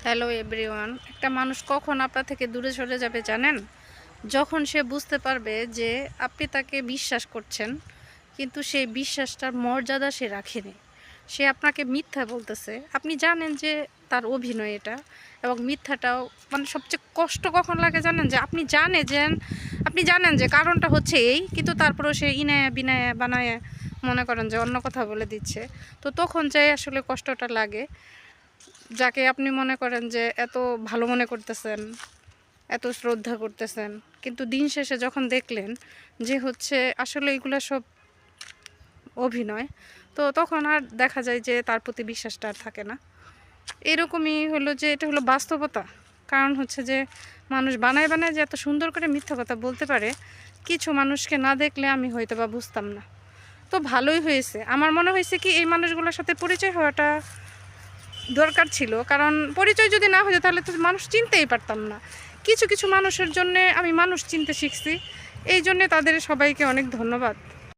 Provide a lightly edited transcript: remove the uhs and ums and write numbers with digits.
Hello everyone. একটা মানুষ কখন আপনার থেকে দূরে সরে যাবে জানেন? যখন সে বুঝতে পারবে যে আপনি তাকে বিশ্বাস করছেন, কিন্তু সেই বিশ্বাসটার মর্যাদা সে রাখেনি। সে আপনাকে মিথ্যা বলতেছে, আপনি জানেন যে তার অভিনয় এটা, এবং মিথ্যাটাও মানে সবচেয়ে কষ্ট কখন লাগে জানেন? যে আপনি জানেন যে কারণটা হচ্ছে এই, কিন্তু তারপরেও সে ইনায়া বিনায়া বানায় মনে করেন যে অন্য কথা বলে দিচ্ছে। তো তখন যাই আসলে কষ্টটা লাগে, যাকে আপনি মনে করেন যে এত ভালো মনে করতেছেন, এত শ্রদ্ধা করতেছেন, কিন্তু দিন শেষে যখন দেখলেন যে হচ্ছে আসলে এগুলো সব অভিনয়, তো তখন আর দেখা যায় যে তার প্রতি বিশ্বাসটা আর থাকে না। এরকমই হলো যে এটা হলো বাস্তবতা। কারণ হচ্ছে যে মানুষ বানায় বানায় যে এত সুন্দর করে মিথ্যা কথা বলতে পারে, কিছু মানুষকে না দেখলে আমি হয়তো বা বুঝতাম না। তো ভালোই হয়েছে, আমার মনে হয়েছে কি এই মানুষগুলোর সাথে পরিচয় হওয়াটা দরকার ছিল। কারণ পরিচয় যদি না হতো তাহলে তো মানুষ চিনতেই পারতাম না। কিছু কিছু মানুষের জন্যে আমি মানুষ চিনতে শিখছি, এই জন্যে তাদের সবাইকে অনেক ধন্যবাদ।